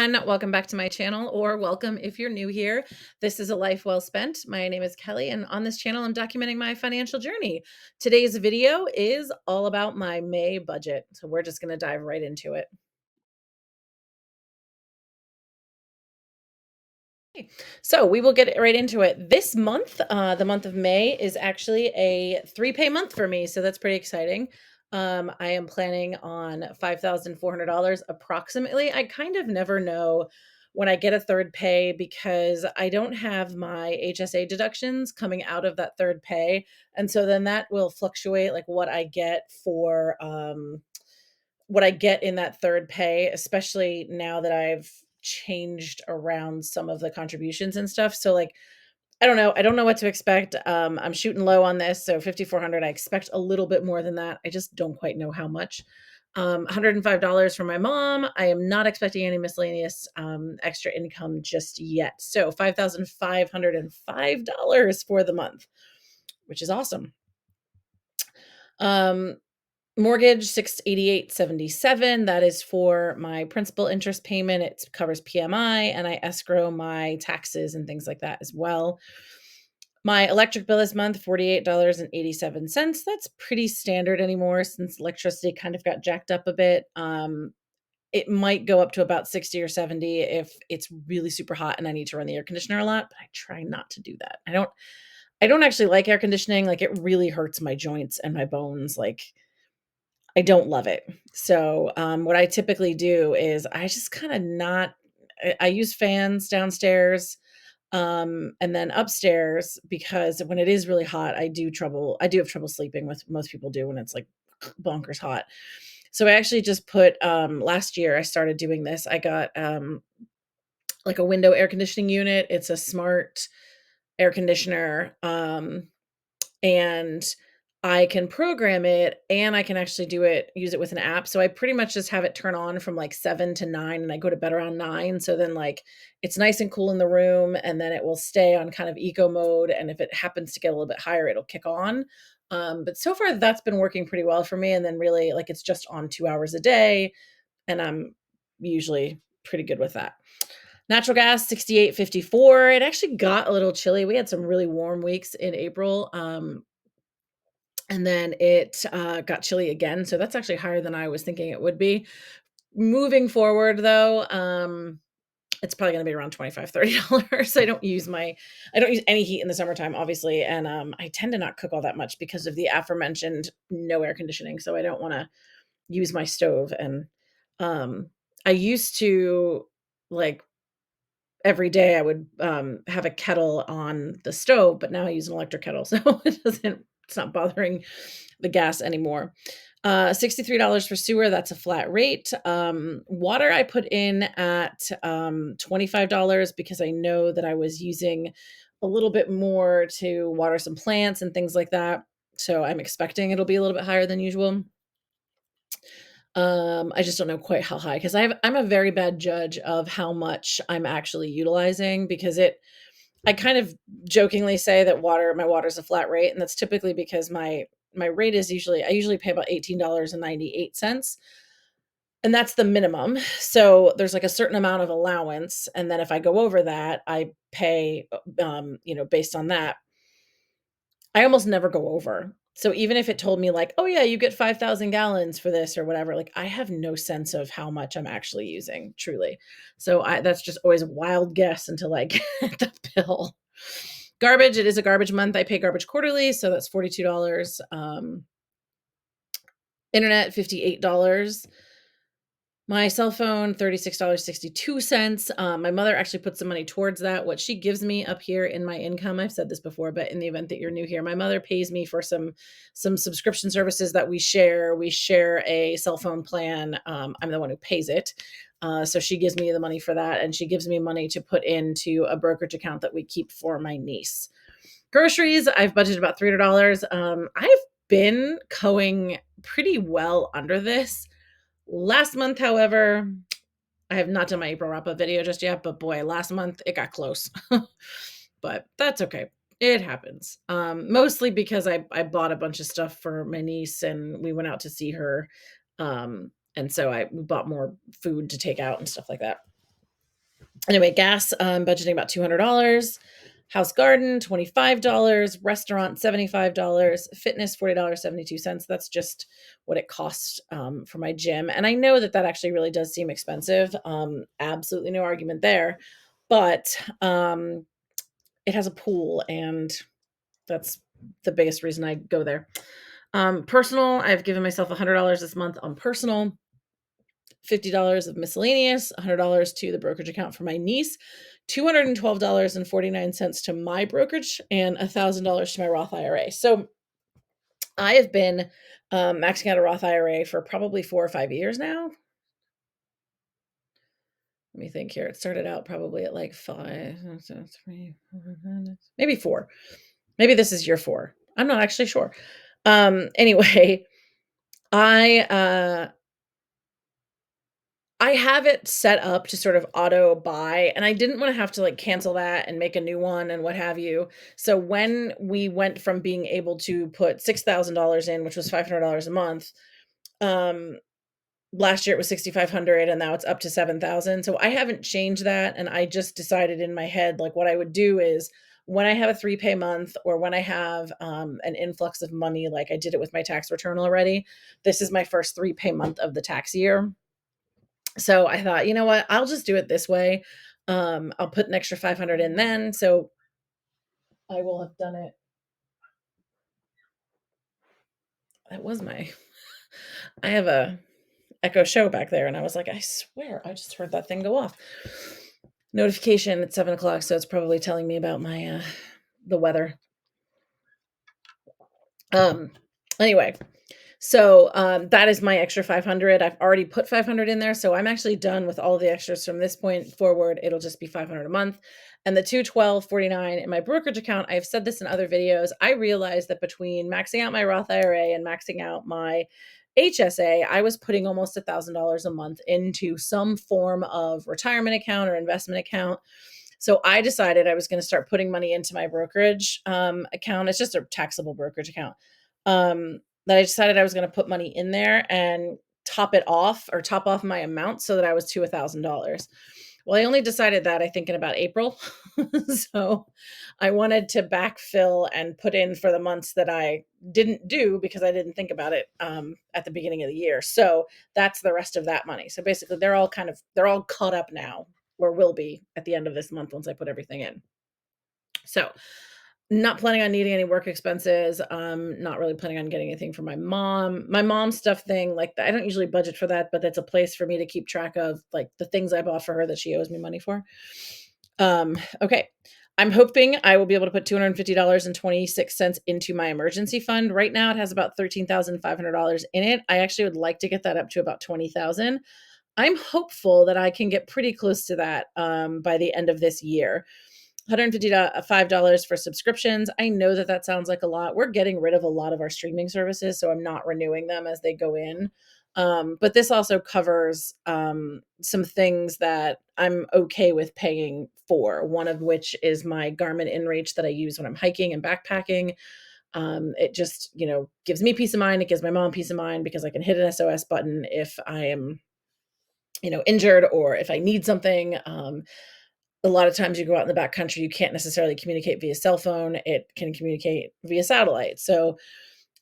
everyone. Welcome back to my channel, or welcome if you're new here. This is A Life Well Spent. My name is Kelly, and on this channel, I'm documenting my financial journey. Today's video is all about my May budget, so we're just going to dive right into it. So we will get right into it. This month, the month of May, is actually a 3-pay month for me, so that's pretty exciting. I am planning on $5,400 approximately. I kind of never know when I get a third pay because I don't have my HSA deductions coming out of that third pay, and so then that will fluctuate like what I get for what I get in that third pay, especially now that I've changed around some of the contributions and stuff. So like I don't know. I don't know what to expect. I'm shooting low on this, so 5,400. I expect a little bit more than that. I just don't quite know how much. $105 from my mom. I am not expecting any miscellaneous extra income just yet. So $5,505 for the month, which is awesome. Um, Mortgage 688.77. That is for my principal interest payment. It covers PMI, and I escrow my taxes and things like that as well. My electric bill this month, $48.87. That's pretty standard anymore since electricity kind of got jacked up a bit. It might go up to about 60 or 70 if it's really super hot and I need to run the air conditioner a lot, but I try not to do that. I don't actually like air conditioning. Like it really hurts my joints and my bones. Like I don't love it. So, what I typically do is I just kind of not I use fans downstairs, and then upstairs because when it is really hot, I do have trouble sleeping with most people do when it's like bonkers hot. So I actually just put last year I started doing this. I got like a window air conditioning unit. It's a smart air conditioner. And I can program it and I can actually use it with an app. So I pretty much just have it turn on from like 7 to 9 and I go to bed around 9. So then like it's nice and cool in the room and then it will stay on kind of eco mode. And if it happens to get a little bit higher, it'll kick on. But so far that's been working pretty well for me. And then really like it's just on 2 hours a day. And I'm usually pretty good with that. Natural gas, 68.54. It actually got a little chilly. We had some really warm weeks in April. And then it got chilly again. So that's actually higher than I was thinking it would be. Moving forward, though, it's probably going to be around $25-30. I don't use any heat in the summertime, obviously. And I tend to not cook all that much because of the aforementioned no air conditioning. So I don't want to use my stove. And I used to like every day I would have a kettle on the stove, but now I use an electric kettle. So it's not bothering the gas anymore. $63 for sewer. That's a flat rate. Water I put in at $25 because I know that I was using a little bit more to water some plants and things like that. So I'm expecting it'll be a little bit higher than usual. I just don't know quite how high because I'm a very bad judge of how much I'm actually utilizing because I kind of jokingly say that my water's a flat rate, and that's typically because my rate is I usually pay about $18.98, and that's the minimum. So there's like a certain amount of allowance, and then if I go over that, I pay based on that. I almost never go over. So even if it told me like, "Oh yeah, you get 5,000 gallons for this or whatever," like I have no sense of how much I'm actually using, truly. So that's just always a wild guess until I get the bill. Garbage, it is a garbage month. I pay garbage quarterly, so that's $42. Internet, $58. My cell phone, $36.62. My mother actually put some money towards that. What she gives me up here in my income, I've said this before, but in the event that you're new here, my mother pays me for some subscription services that we share. We share a cell phone plan. I'm the one who pays it. So she gives me the money for that, and she gives me money to put into a brokerage account that we keep for my niece. Groceries, I've budgeted about $300. I've been going pretty well under this. Last month, however, I have not done my April wrap-up video just yet, but boy, last month it got close. But that's okay. It happens. Mostly because I bought a bunch of stuff for my niece and we went out to see her. And so we bought more food to take out and stuff like that. Anyway, gas, budgeting about $200. House garden, $25. Restaurant, $75. Fitness, $40.72. That's just what it costs for my gym. And I know that that actually really does seem expensive. Absolutely no argument there. But it has a pool, and that's the biggest reason I go there. Personal, I've given myself $100 this month on personal, $50 of miscellaneous, $100 to the brokerage account for my niece, $212.49 to my brokerage, and $1,000 to my Roth IRA. So I have been maxing out a Roth IRA for probably 4 or 5 years now. Let me think here. It started out probably at like 5, 3, 4, maybe 4. Maybe this is year 4. I'm not actually sure. Anyway, I I have it set up to sort of auto buy, and I didn't wanna have to, like, cancel that and make a new one and what have you. So when we went from being able to put $6,000 in, which was $500 a month, um, last year it was 6,500 and now it's up to 7,000. So I haven't changed that, and I just decided in my head, like, what I would do is when I have a 3-pay month or when I have, an influx of money, like I did it with my tax return already, this is my first 3-pay month of the tax year. So I thought, you know what? I'll just do it this way. I'll put an extra 500 in then. So I will have done it. That was my, I have a Echo Show back there. And I was like, I swear, I just heard that thing go off. Notification at 7 o'clock. So it's probably telling me about my, the weather. Um, anyway, so that is my extra 500. I've already put 500 in there, so I'm actually done with all the extras from this point forward. It'll just be 500 a month. And the 212.49 in my brokerage account, I've said this in other videos. I realized that between maxing out my Roth IRA and maxing out my HSA, I was putting almost $1,000 a month into some form of retirement account or investment account. So I decided I was going to start putting money into my brokerage account. It's just a taxable brokerage account. That I decided I was going to put money in there and top off my amount so that I was to $1,000. Well, I only decided that I think in about April. So I wanted to backfill and put in for the months that I didn't do because I didn't think about it at the beginning of the year. So that's the rest of that money. So basically, they're all caught up now, or will be at the end of this month once I put everything in. So not planning on needing any work expenses. Not really planning on getting anything for my mom. My mom's stuff thing, like I don't usually budget for that, but that's a place for me to keep track of like the things I bought for her that she owes me money for. Okay. I'm hoping I will be able to put $250.26 into my emergency fund. Right now it has about $13,500 in it. I actually would like to get that up to about 20,000. I'm hopeful that I can get pretty close to that by the end of this year. $155 for subscriptions. I know that that sounds like a lot. We're getting rid of a lot of our streaming services, so I'm not renewing them as they go in. But this also covers some things that I'm okay with paying for. One of which is my Garmin InReach that I use when I'm hiking and backpacking. It just, gives me peace of mind. It gives my mom peace of mind because I can hit an SOS button if I am, injured or if I need something. A lot of times you go out in the back country, you can't necessarily communicate via cell phone. It can communicate via satellite. So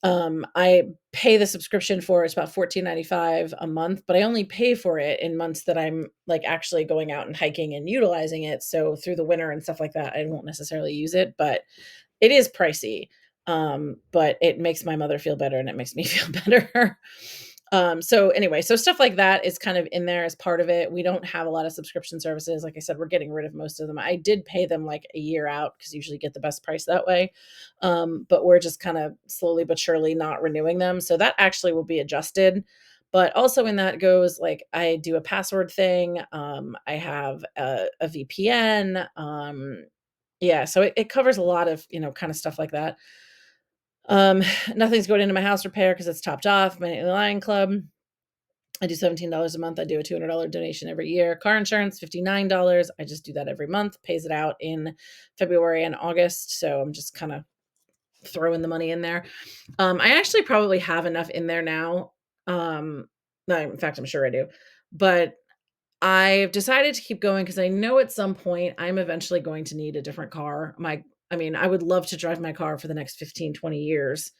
I pay the subscription for it's about $14.95 a month, but I only pay for it in months that I'm like actually going out and hiking and utilizing it. So through the winter and stuff like that, I won't necessarily use it, but it is pricey. But it makes my mother feel better and it makes me feel better. So anyway, so stuff like that is kind of in there as part of it. We don't have a lot of subscription services. Like I said, we're getting rid of most of them. I did pay them like a year out because usually get the best price that way. But we're just kind of slowly but surely not renewing them. So that actually will be adjusted. But also in that goes like I do a password thing. I have a VPN. Yeah, so it covers a lot of, kind of stuff like that. Um, Nothing's going into my house repair because it's topped off. My Nightly Lion Club, I do $17 a month. I do a $200 donation every year. Car insurance, $59. I just do that every month. Pays it out in February and August. So I'm just kind of throwing the money in there. I actually probably have enough in there now. No, in fact, I'm sure I do. But I've decided to keep going because I know at some point I'm eventually going to need a different car. I mean, I would love to drive my car for the next 15, 20 years.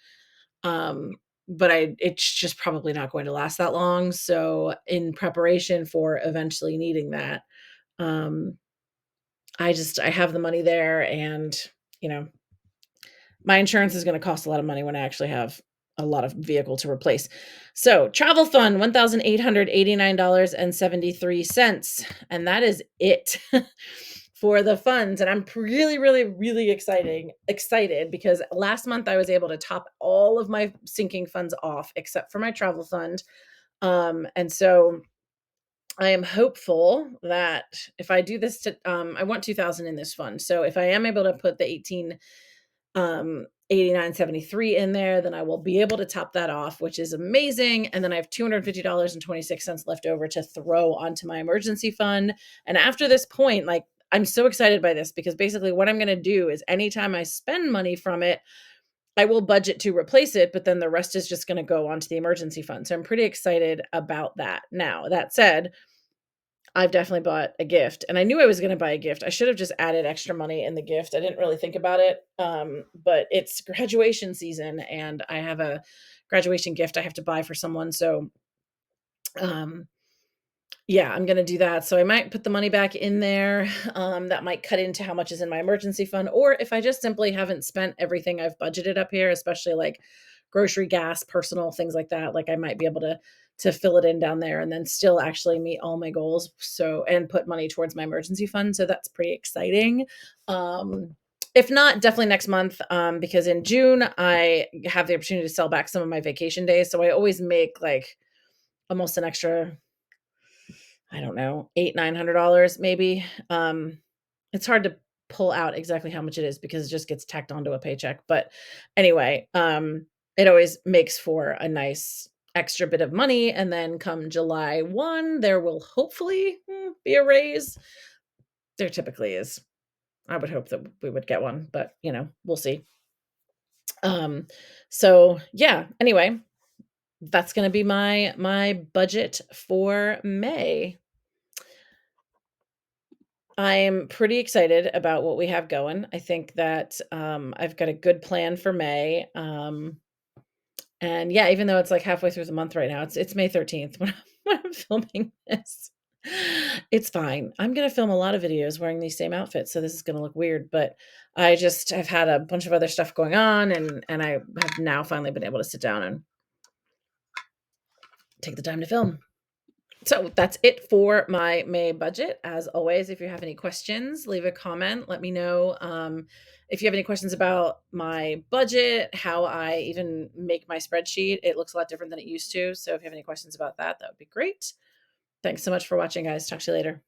Um, but it's just probably not going to last that long. So in preparation for eventually needing that, um, I have the money there, and, you know, my insurance is gonna cost a lot of money when I actually have a lot of vehicle to replace. So, travel fund, $1,889.73, and that is it for the funds, and I'm really, really, really excited because last month I was able to top all of my sinking funds off except for my travel fund, and so I am hopeful that if I do this I want 2,000 in this fund, so if I am able to put the 89.73 in there, then I will be able to top that off, which is amazing. And then I have $250.26 left over to throw onto my emergency fund. And after this point, like, I'm so excited by this because basically what I'm going to do is anytime I spend money from it, I will budget to replace it, but then the rest is just going to go onto the emergency fund. So I'm pretty excited about that. Now, that said, I've definitely bought a gift, and I knew I was gonna buy a gift. I should have just added extra money in the gift. I didn't really think about it, but it's graduation season, and I have a graduation gift I have to buy for someone, so, um, yeah, I'm gonna do that. So I might put the money back in there. That might cut into how much is in my emergency fund, or if I just simply haven't spent everything I've budgeted up here, especially like grocery, gas, personal things like that, like I might be able to fill it in down there and then still actually meet all my goals. So and put money towards my emergency fund. So that's pretty exciting. If not, definitely next month, because in June I have the opportunity to sell back some of my vacation days. So I always make like almost an extra, I don't know, 8, $900 maybe. It's hard to pull out exactly how much it is because it just gets tacked onto a paycheck. But anyway, it always makes for a nice extra bit of money. And then come July 1, there will hopefully be a raise. There typically is. I would hope that we would get one, but we'll see. Um, so yeah, anyway, that's gonna be my budget for May. I'm pretty excited about what we have going. I think that, I've got a good plan for May, and yeah, even though it's, like, halfway through the month right now, it's May 13th when I'm filming this. It's fine. I'm gonna film a lot of videos wearing these same outfits, so this is gonna look weird, but I've had a bunch of other stuff going on, and I have now finally been able to sit down and take the time to film. So that's it for my May budget. As always, if you have any questions, leave a comment. Let me know. If you have any questions about my budget, how I even make my spreadsheet, it looks a lot different than it used to. So if you have any questions about that, that would be great. Thanks so much for watching, guys. Talk to you later.